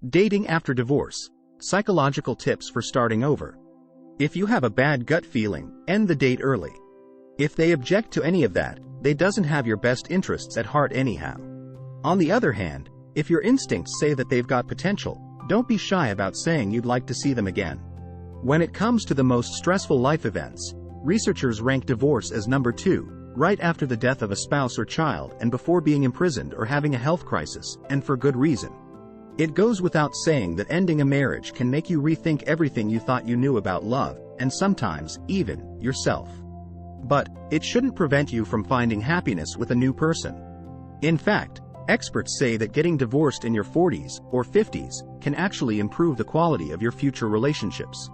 Dating after divorce. Psychological tips for starting over. If you have a bad gut feeling, end the date early. If they object to any of that, they doesn't have your best interests at heart anyhow. On the other hand, if your instincts say that they've got potential, don't be shy about saying you'd like to see them again. When it comes to the most stressful life events, researchers rank divorce as number 2, right after the death of a spouse or child and before being imprisoned or having a health crisis, and for good reason. It goes without saying that ending a marriage can make you rethink everything you thought you knew about love, and sometimes, even, yourself. But it shouldn't prevent you from finding happiness with a new person. In fact, experts say that getting divorced in your 40s or 50s can actually improve the quality of your future relationships.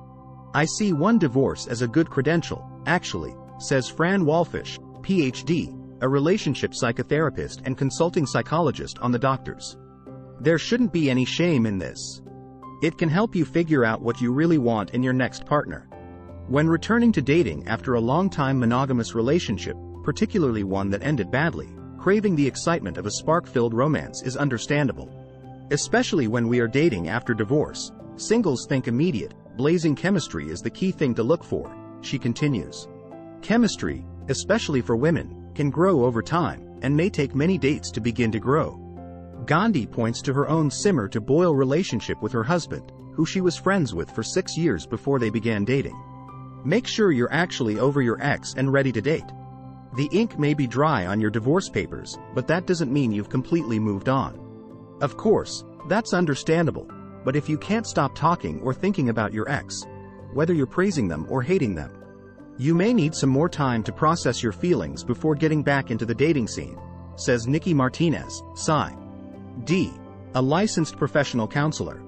I see one divorce as a good credential, actually, says Fran Walfish, PhD, a relationship psychotherapist and consulting psychologist on the Doctors. There shouldn't be any shame in this. It can help you figure out what you really want in your next partner. When returning to dating after a long-time monogamous relationship, particularly one that ended badly, craving the excitement of a spark-filled romance is understandable. Especially when we are dating after divorce, singles think immediate, blazing chemistry is the key thing to look for, she continues. Chemistry, especially for women, can grow over time, and may take many dates to begin to grow. Gandhi points to her own simmer-to-boil relationship with her husband, who she was friends with for 6 years before they began dating. Make sure you're actually over your ex and ready to date. The ink may be dry on your divorce papers, but that doesn't mean you've completely moved on. Of course, that's understandable, but if you can't stop talking or thinking about your ex, whether you're praising them or hating them, you may need some more time to process your feelings before getting back into the dating scene, says Nikki Martinez, PsyD, a licensed professional counselor.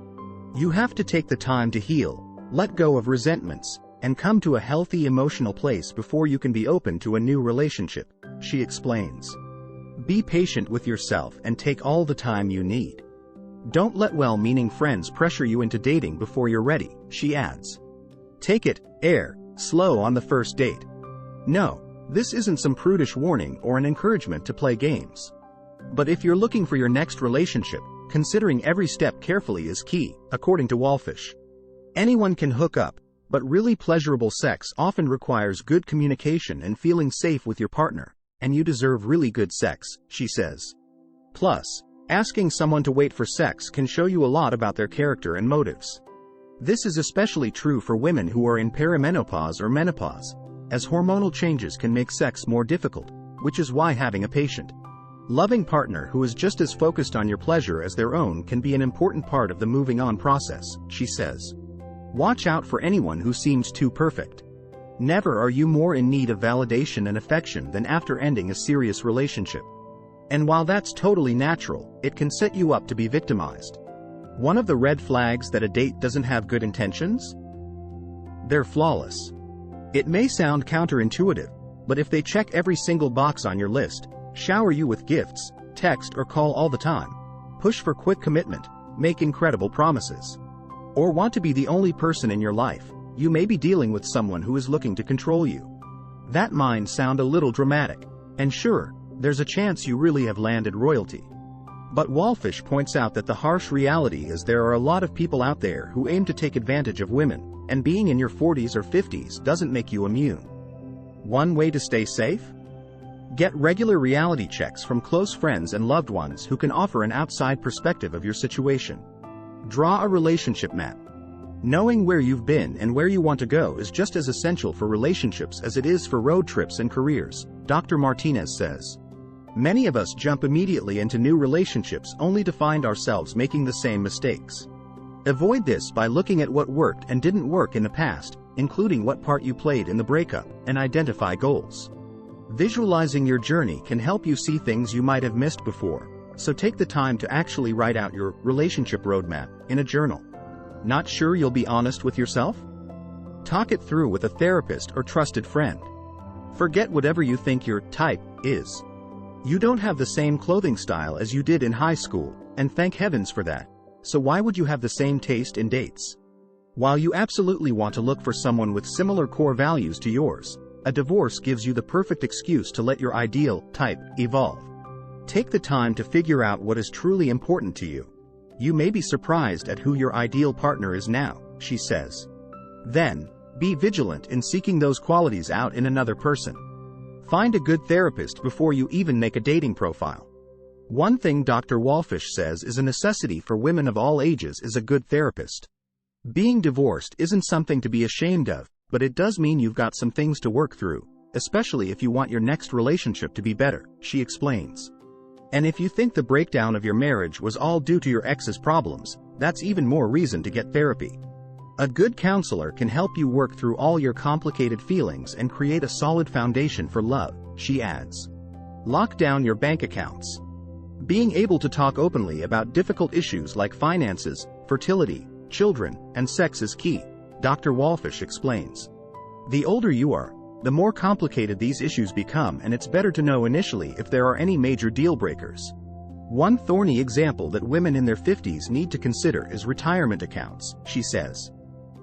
You have to take the time to heal, let go of resentments, and come to a healthy emotional place before you can be open to a new relationship, she explains. Be patient with yourself and take all the time you need. Don't let well-meaning friends pressure you into dating before you're ready, she adds. Take it, slow on the first date. No, this isn't some prudish warning or an encouragement to play games. But if you're looking for your next relationship, considering every step carefully is key, according to Walfish. Anyone can hook up, but really pleasurable sex often requires good communication and feeling safe with your partner, and you deserve really good sex, she says. Plus, asking someone to wait for sex can show you a lot about their character and motives. This is especially true for women who are in perimenopause or menopause, as hormonal changes can make sex more difficult, which is why having a patient, loving partner who is just as focused on your pleasure as their own can be an important part of the moving on process, she says. Watch out for anyone who seems too perfect. Never are you more in need of validation and affection than after ending a serious relationship. And while that's totally natural, it can set you up to be victimized. One of the red flags that a date doesn't have good intentions? They're flawless. It may sound counterintuitive, but if they check every single box on your list, shower you with gifts, text or call all the time, push for quick commitment, make incredible promises, or want to be the only person in your life, you may be dealing with someone who is looking to control you. That might sound a little dramatic, and sure, there's a chance you really have landed royalty. But Walfish points out that the harsh reality is there are a lot of people out there who aim to take advantage of women, and being in your 40s or 50s doesn't make you immune. One way to stay safe? Get regular reality checks from close friends and loved ones who can offer an outside perspective of your situation. Draw a relationship map. Knowing where you've been and where you want to go is just as essential for relationships as it is for road trips and careers, Dr. Martinez says. Many of us jump immediately into new relationships only to find ourselves making the same mistakes. Avoid this by looking at what worked and didn't work in the past, including what part you played in the breakup, and identify goals. Visualizing your journey can help you see things you might have missed before, so take the time to actually write out your relationship roadmap in a journal. Not sure you'll be honest with yourself? Talk it through with a therapist or trusted friend. Forget whatever you think your type is. You don't have the same clothing style as you did in high school, and thank heavens for that. So why would you have the same taste in dates? While you absolutely want to look for someone with similar core values to yours, a divorce gives you the perfect excuse to let your ideal type evolve. Take the time to figure out what is truly important to you. You may be surprised at who your ideal partner is now, she says. Then, be vigilant in seeking those qualities out in another person. Find a good therapist before you even make a dating profile. One thing Dr. Wallfish says is a necessity for women of all ages is a good therapist. Being divorced isn't something to be ashamed of, but it does mean you've got some things to work through, especially if you want your next relationship to be better, she explains. And if you think the breakdown of your marriage was all due to your ex's problems, that's even more reason to get therapy. A good counselor can help you work through all your complicated feelings and create a solid foundation for love, she adds. Lock down your bank accounts. Being able to talk openly about difficult issues like finances, fertility, children, and sex is key, Dr. Wallfish explains. The older you are, the more complicated these issues become, and it's better to know initially if there are any major deal breakers. One thorny example that women in their 50s need to consider is retirement accounts, she says.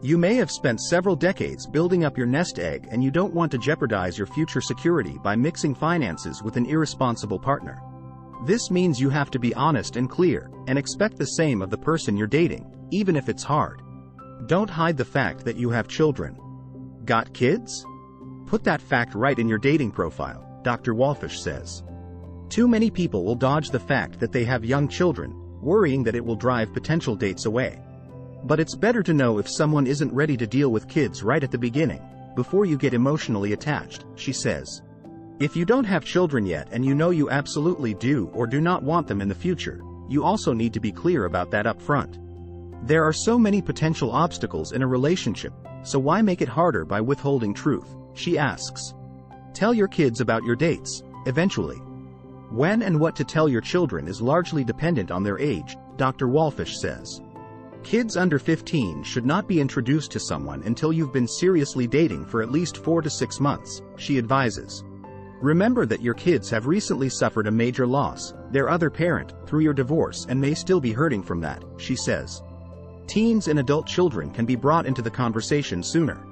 You may have spent several decades building up your nest egg, and you don't want to jeopardize your future security by mixing finances with an irresponsible partner. This means you have to be honest and clear, and expect the same of the person you're dating, even if it's hard. Don't hide the fact that you have children. Got kids? Put that fact right in your dating profile, Dr. Wallfish says. Too many people will dodge the fact that they have young children, worrying that it will drive potential dates away. But it's better to know if someone isn't ready to deal with kids right at the beginning, before you get emotionally attached, she says. If you don't have children yet and you know you absolutely do or do not want them in the future, you also need to be clear about that up front. There are so many potential obstacles in a relationship, so why make it harder by withholding truth, she asks. Tell your kids about your dates, eventually. When and what to tell your children is largely dependent on their age, Dr. Wallfish says. Kids under 15 should not be introduced to someone until you've been seriously dating for at least 4 to 6 months, she advises. Remember that your kids have recently suffered a major loss, their other parent, through your divorce, and may still be hurting from that, she says. Teens and adult children can be brought into the conversation sooner.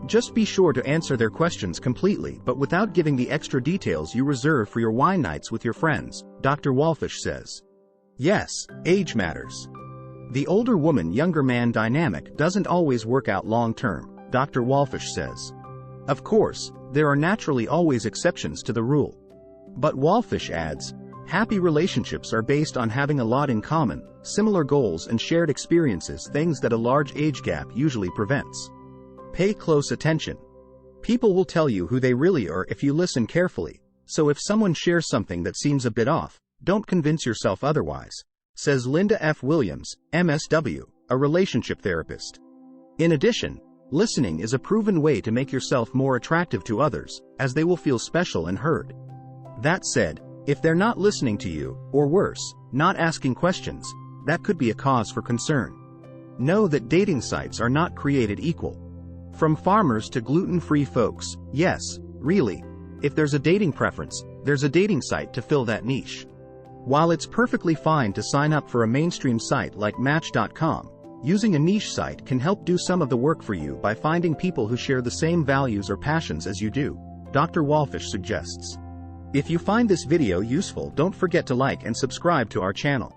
Just be sure to answer their questions completely but without giving the extra details you reserve for your wine nights with your friends, Dr. Wallfish says. Yes, age matters. The older woman younger man dynamic doesn't always work out long term, Dr. Wallfish says. Of course, there are naturally always exceptions to the rule. But Wallfish adds, happy relationships are based on having a lot in common, similar goals and shared experiences, things that a large age gap usually prevents. Pay close attention. People will tell you who they really are if you listen carefully, so if someone shares something that seems a bit off, don't convince yourself otherwise, says Linda F. Williams, MSW, a relationship therapist. In addition, listening is a proven way to make yourself more attractive to others, as they will feel special and heard. That said, if they're not listening to you, or worse, not asking questions, that could be a cause for concern. Know that dating sites are not created equal. From farmers to gluten-free folks, yes, really, if there's a dating preference, there's a dating site to fill that niche. While it's perfectly fine to sign up for a mainstream site like Match.com, using a niche site can help do some of the work for you by finding people who share the same values or passions as you do, Dr. Wallfish suggests. If you find this video useful, don't forget to like and subscribe to our channel.